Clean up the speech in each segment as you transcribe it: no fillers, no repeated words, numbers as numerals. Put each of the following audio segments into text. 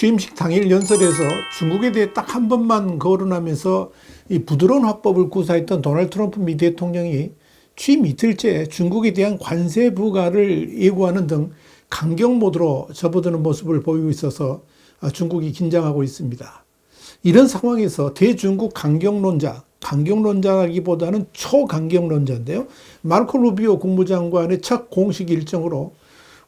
취임식 당일 연설에서 중국에 대해 딱 한 번만 거론하면서 이 부드러운 화법을 구사했던 도널드 트럼프 미 대통령이 취임 이틀째 중국에 대한 관세 부과를 예고하는 등 강경 모드로 접어드는 모습을 보이고 있어서 중국이 긴장하고 있습니다. 이런 상황에서 대중국 강경론자라기보다는 초강경론자인데요. 마르코 루비오 국무장관의 첫 공식 일정으로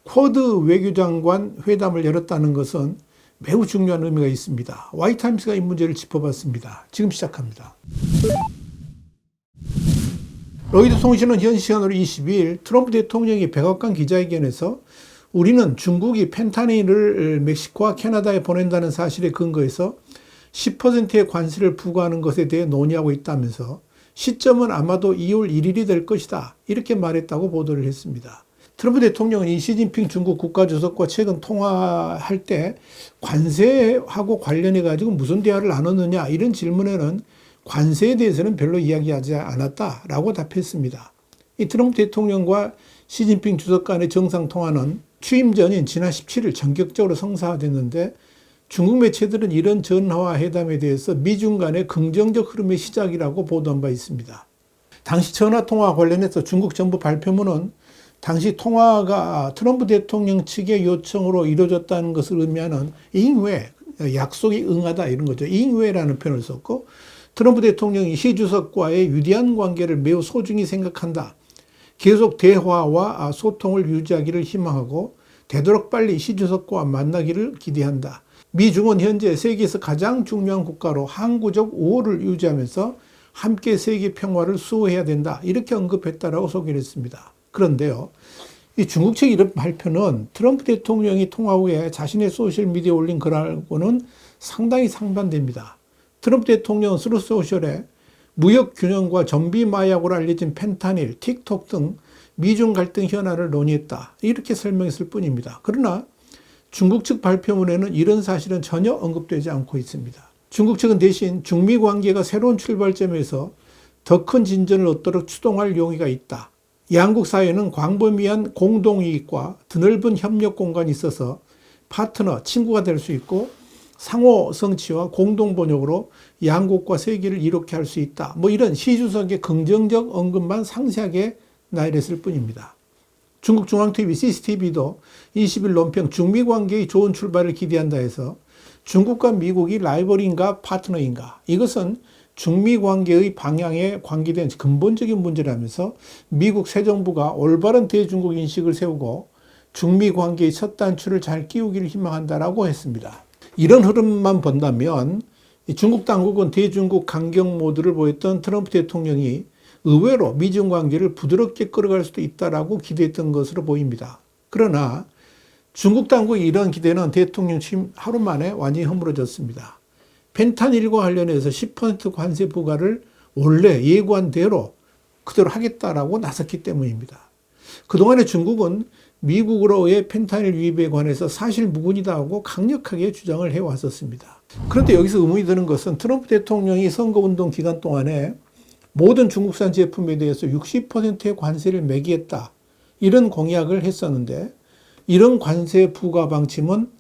쿼드 외교장관 회담을 열었다는 것은 매우 중요한 의미가 있습니다. 와이타임스가 이 문제를 짚어봤습니다. 지금 시작합니다. 로이터 통신은 현 시간으로 22일 트럼프 대통령이 백악관 기자회견에서 우리는 중국이 펜타닐을 멕시코와 캐나다에 보낸다는 사실에 근거해서 10%의 관세를 부과하는 것에 대해 논의하고 있다면서 시점은 아마도 2월 1일이 될 것이다. 이렇게 말했다고 보도를 했습니다. 트럼프 대통령은 이 시진핑 중국 국가주석과 최근 통화할 때 관세하고 관련해 가지고 무슨 대화를 나눴느냐 이런 질문에는 관세에 대해서는 별로 이야기하지 않았다라고 답했습니다. 이 트럼프 대통령과 시진핑 주석 간의 정상통화는 취임 전인 지난 17일 전격적으로 성사됐는데 중국 매체들은 이런 전화 회담에 대해서 미중 간의 긍정적 흐름의 시작이라고 보도한 바 있습니다. 당시 전화통화 관련해서 중국 정부 발표문은 당시 통화가 트럼프 대통령 측의 요청으로 이루어졌다는 것을 의미하는 잉외, 약속이 응하다 이런 거죠. 잉외라는 표현을 썼고 트럼프 대통령이 시 주석과의 유대한 관계를 매우 소중히 생각한다. 계속 대화와 소통을 유지하기를 희망하고 되도록 빨리 시 주석과 만나기를 기대한다. 미중은 현재 세계에서 가장 중요한 국가로 항구적 우호를 유지하면서 함께 세계 평화를 수호해야 된다. 이렇게 언급했다라고 소개를 했습니다. 그런데요, 이 중국 측 이런 발표는 트럼프 대통령이 통화 후에 자신의 소셜미디어에 올린 글하고는 상당히 상반됩니다. 트럼프 대통령은 트루스 소셜에 무역 균형과 전비 마약으로 알려진 펜타닐, 틱톡 등 미중 갈등 현안을 논의했다. 이렇게 설명했을 뿐입니다. 그러나 중국 측 발표문에는 이런 사실은 전혀 언급되지 않고 있습니다. 중국 측은 대신 중미 관계가 새로운 출발점에서 더 큰 진전을 얻도록 추동할 용의가 있다. 양국 사이에는 광범위한 공동이익과 드넓은 협력 공간이 있어서 파트너, 친구가 될 수 있고 상호 성취와 공동 번역으로 양국과 세계를 이롭게 할 수 있다. 이런 시 주석의 긍정적 언급만 상세하게 나열했을 뿐입니다. 중국 중앙TV CCTV도 20일 논평 중미 관계의 좋은 출발을 기대한다 해서 중국과 미국이 라이벌인가 파트너인가 이것은 중미 관계의 방향에 관계된 근본적인 문제라면서 미국 새 정부가 올바른 대중국 인식을 세우고 중미 관계의 첫 단추를 잘 끼우기를 희망한다라고 했습니다. 이런 흐름만 본다면 중국 당국은 대중국 강경 모드를 보였던 트럼프 대통령이 의외로 미중 관계를 부드럽게 끌어갈 수도 있다라고 기대했던 것으로 보입니다. 그러나 중국 당국의 이런 기대는 대통령 취임 하루 만에 완전히 허물어졌습니다. 펜타닐과 관련해서 10% 관세 부과를 원래 예고한 대로 그대로 하겠다라고 나섰기 때문입니다. 그동안에 중국은 미국으로의 펜타닐 유입에 관해서 사실 무근이다 하고 강력하게 주장을 해왔었습니다. 그런데 여기서 의문이 드는 것은 트럼프 대통령이 선거운동 기간 동안에 모든 중국산 제품에 대해서 60%의 관세를 매기겠다 이런 공약을 했었는데 이런 관세 부과 방침은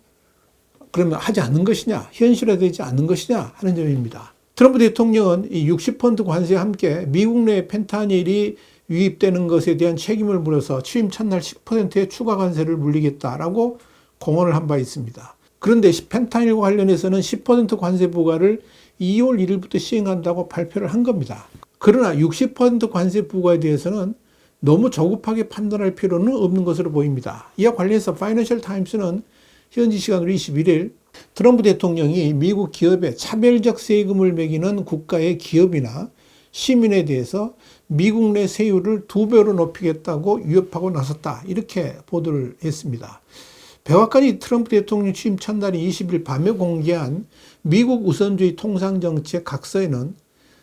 그러면 하지 않는 것이냐, 현실화되지 않는 것이냐 하는 점입니다. 트럼프 대통령은 이 60% 관세와 함께 미국 내 펜타닐이 유입되는 것에 대한 책임을 물어서 취임 첫날 10%의 추가 관세를 물리겠다라고 공언을 한 바 있습니다. 그런데 펜타닐과 관련해서는 10% 관세 부과를 2월 1일부터 시행한다고 발표를 한 겁니다. 그러나 60% 관세 부과에 대해서는 너무 조급하게 판단할 필요는 없는 것으로 보입니다. 이와 관련해서 파이낸셜 타임스는 현지 시간으로 21일 트럼프 대통령이 미국 기업에 차별적 세금을 매기는 국가의 기업이나 시민에 대해서 미국 내 세율을 2배로 높이겠다고 위협하고 나섰다. 이렇게 보도를 했습니다. 백악관이 트럼프 대통령 취임 첫날인 20일 밤에 공개한 미국 우선주의 통상정책 각서에는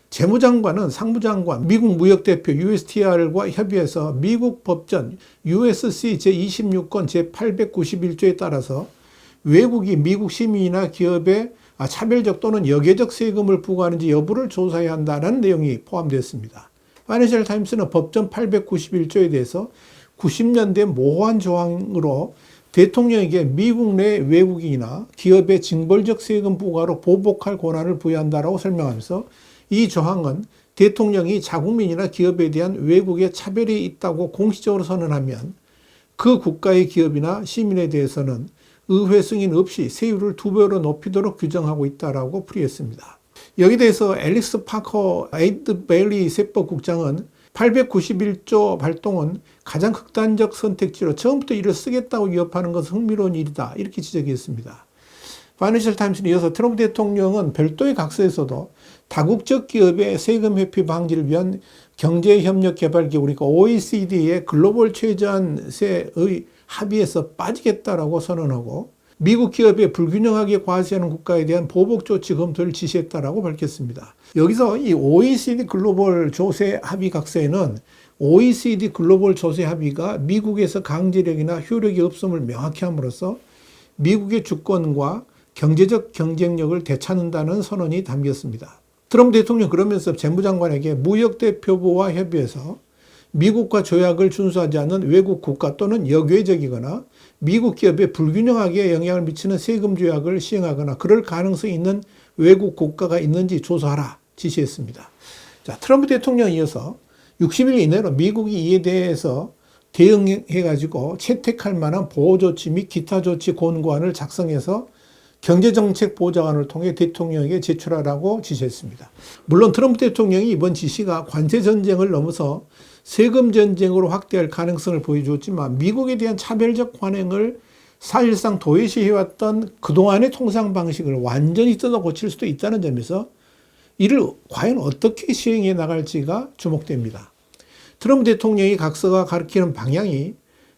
재무장관은 상무장관, 미국 무역대표 USTR과 협의해서 미국 법전 USC 제26권 제891조에 따라서 외국이 미국 시민이나 기업에 차별적 또는 역외적 세금을 부과하는지 여부를 조사해야 한다는 내용이 포함되었습니다. 파이낸셜 타임스는 법전 891조에 대해서 90년대 모호한 조항으로 대통령에게 미국 내 외국인이나 기업의 징벌적 세금 부과로 보복할 권한을 부여한다라고 설명하면서 이 조항은 대통령이 자국민이나 기업에 대한 외국의 차별이 있다고 공식적으로 선언하면 그 국가의 기업이나 시민에 대해서는 의회 승인 없이 세율을 2배로 높이도록 규정하고 있다라고 풀이했습니다. 여기에 대해서 앨리스 파커 에이드 베일리 세법국장은 891조 발동은 가장 극단적 선택지로 처음부터 이를 쓰겠다고 위협하는 것은 흥미로운 일이다. 이렇게 지적했습니다. 파이낸셜 타임스는 이어서 트럼프 대통령은 별도의 각서에서도 다국적 기업의 세금 회피 방지를 위한 경제협력개발기구, 그러니까 OECD의 글로벌 최저한세의 합의에서 빠지겠다라고 선언하고 미국 기업에 불균형하게 과세하는 국가에 대한 보복 조치 검토를 지시했다라고 밝혔습니다. 여기서 이 OECD 글로벌 조세 합의 각서에는 OECD 글로벌 조세 합의가 미국에서 강제력이나 효력이 없음을 명확히 함으로써 미국의 주권과 경제적 경쟁력을 되찾는다는 선언이 담겼습니다. 트럼프 대통령 그러면서 재무장관에게 무역대표부와 협의해서 미국과 조약을 준수하지 않는 외국 국가 또는 역외적이거나 미국 기업에 불균형하게 영향을 미치는 세금 조약을 시행하거나 그럴 가능성이 있는 외국 국가가 있는지 조사하라 지시했습니다. 자, 트럼프 대통령에 이어서 60일 이내로 미국이 이에 대해서 대응해가지고 채택할 만한 보호조치 및 기타 조치 권고안을 작성해서 경제정책 보좌관을 통해 대통령에게 제출하라고 지시했습니다. 물론 트럼프 대통령이 이번 지시가 관세 전쟁을 넘어서 세금 전쟁으로 확대할 가능성을 보여주었지만 미국에 대한 차별적 관행을 사실상 도외시해왔던 그동안의 통상 방식을 완전히 뜯어 고칠 수도 있다는 점에서 이를 과연 어떻게 시행해 나갈지가 주목됩니다. 트럼프 대통령이 각서가 가리키는 방향이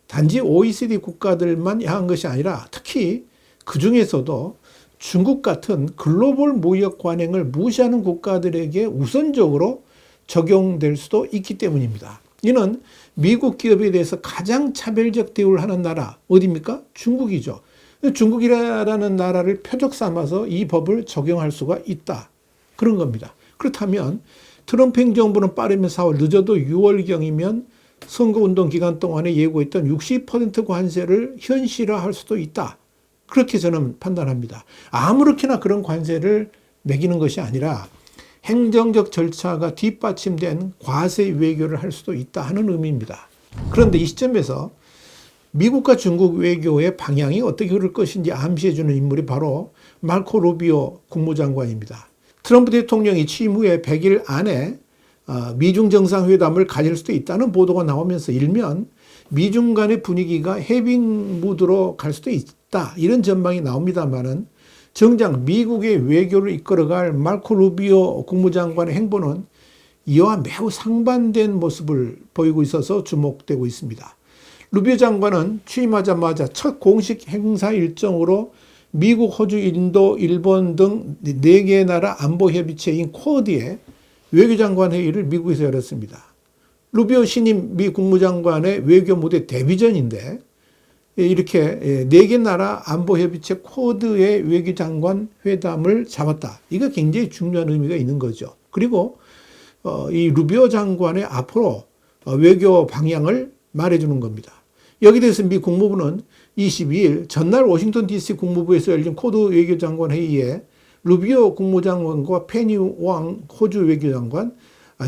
단지 OECD 국가들만 향한 것이 아니라 특히 그 중에서도 중국 같은 글로벌 무역 관행을 무시하는 국가들에게 우선적으로 적용될 수도 있기 때문입니다. 이는 미국 기업에 대해서 가장 차별적 대우를 하는 나라 어디입니까? 중국이죠. 중국이라는 나라를 표적 삼아서 이 법을 적용할 수가 있다. 그런 겁니다. 그렇다면 트럼프 행정부는 빠르면 4월, 늦어도 6월경이면 선거운동 기간 동안에 예고했던 60% 관세를 현실화할 수도 있다. 그렇게 저는 판단합니다. 아무렇게나 그런 관세를 매기는 것이 아니라 행정적 절차가 뒷받침된 과세 외교를 할 수도 있다 하는 의미입니다. 그런데 이 시점에서 미국과 중국 외교의 방향이 어떻게 흐를 것인지 암시해주는 인물이 바로 마르코 루비오 국무장관입니다. 트럼프 대통령이 취임 후에 100일 안에 미중 정상회담을 가질 수도 있다는 보도가 나오면서 일면 미중 간의 분위기가 해빙 무드로 갈 수도 있다. 이런 전망이 나옵니다만은 정작 미국의 외교를 이끌어갈 마르코 루비오 국무장관의 행보는 이와 매우 상반된 모습을 보이고 있어서 주목되고 있습니다. 루비오 장관은 취임하자마자 첫 공식 행사 일정으로 미국, 호주, 인도, 일본 등 4개 나라 안보협의체인 쿼드의 외교장관 회의를 미국에서 열었습니다. 루비오 신임 미 국무장관의 외교 무대 데뷔전인데 이렇게 4개 나라 안보협의체 쿼드의 외교장관 회담을 잡았다. 이거 굉장히 중요한 의미가 있는 거죠. 그리고 이 루비오 장관의 앞으로 외교 방향을 말해주는 겁니다. 여기에 대해서 미 국무부는 22일 전날 워싱턴 DC 국무부에서 열린 쿼드 외교장관 회의에 루비오 국무장관과 페니 왕 호주 외교장관,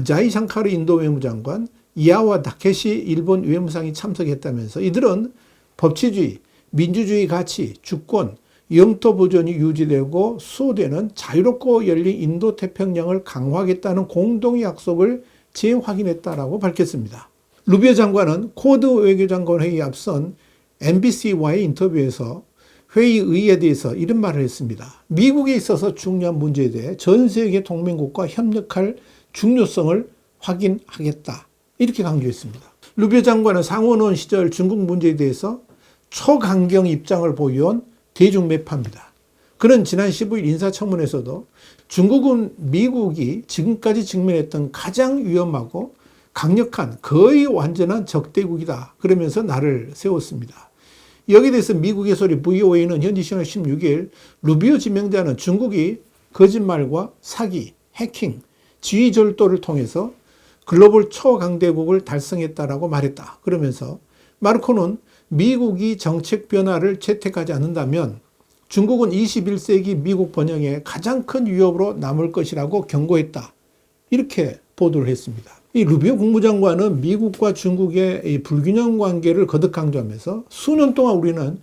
자이 샹카르 인도 외무장관, 이아와 다케시 일본 외무상이 참석했다면서 이들은 법치주의, 민주주의 가치, 주권, 영토 보존이 유지되고 수호되는 자유롭고 열린 인도 태평양을 강화하겠다는 공동 약속을 재확인했다라고 밝혔습니다. 루비오 장관은 쿼드 외교장관 회의에 앞선 MBC와의 인터뷰에서 회의 의의에 대해서 이런 말을 했습니다. 미국에 있어서 중요한 문제에 대해 전 세계 동맹국과 협력할 중요성을 확인하겠다. 이렇게 강조했습니다. 루비오 장관은 상원의원 시절 중국 문제에 대해서 초강경 입장을 보여온 대중매파입니다. 그는 지난 15일 인사청문회에서도 중국은 미국이 지금까지 직면했던 가장 위험하고 강력한 거의 완전한 적대국이다. 그러면서 나를 세웠습니다. 여기에 대해서 미국의 소리 VOA는 현지 시간 16일 루비오 지명자는 중국이 거짓말과 사기, 해킹, 지휘 절도를 통해서 글로벌 초강대국을 달성했다라고 말했다. 그러면서 마르코는 미국이 정책 변화를 채택하지 않는다면 중국은 21세기 미국 번영의 가장 큰 위협으로 남을 것이라고 경고했다. 이렇게 보도를 했습니다. 이 루비오 국무장관은 미국과 중국의 이 불균형 관계를 거듭 강조하면서 수년 동안 우리는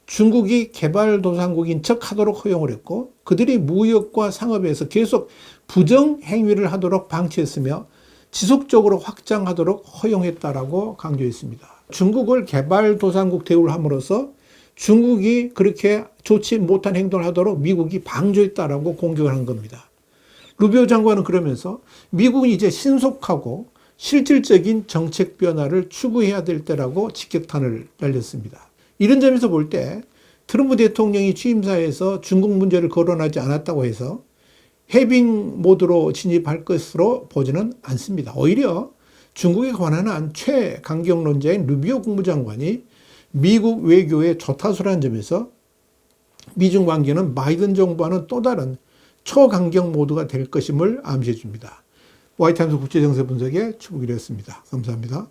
중국이 개발도상국인 척 하도록 허용을 했고 그들이 무역과 상업에서 계속 부정 행위를 하도록 방치했으며 지속적으로 확장하도록 허용했다라고 강조했습니다. 중국을 개발도상국 대우를 함으로써 중국이 그렇게 좋지 못한 행동을 하도록 미국이 방조했다라고 공격을 한 겁니다. 루비오 장관은 그러면서 미국은 이제 신속하고 실질적인 정책 변화를 추구해야 될 때라고 직격탄을 날렸습니다. 이런 점에서 볼 때 트럼프 대통령이 취임사에서 중국 문제를 거론하지 않았다고 해서 해빙 모드로 진입할 것으로 보지는 않습니다. 오히려 중국에 관한 최강경론자인 루비오 국무장관이 미국 외교의 조타수라는 점에서 미중 관계는 바이든 정부와는 또 다른 초강경 모드가 될 것임을 암시해 줍니다. 와이타임스 국제정세 분석의 추국이었습니다. 감사합니다.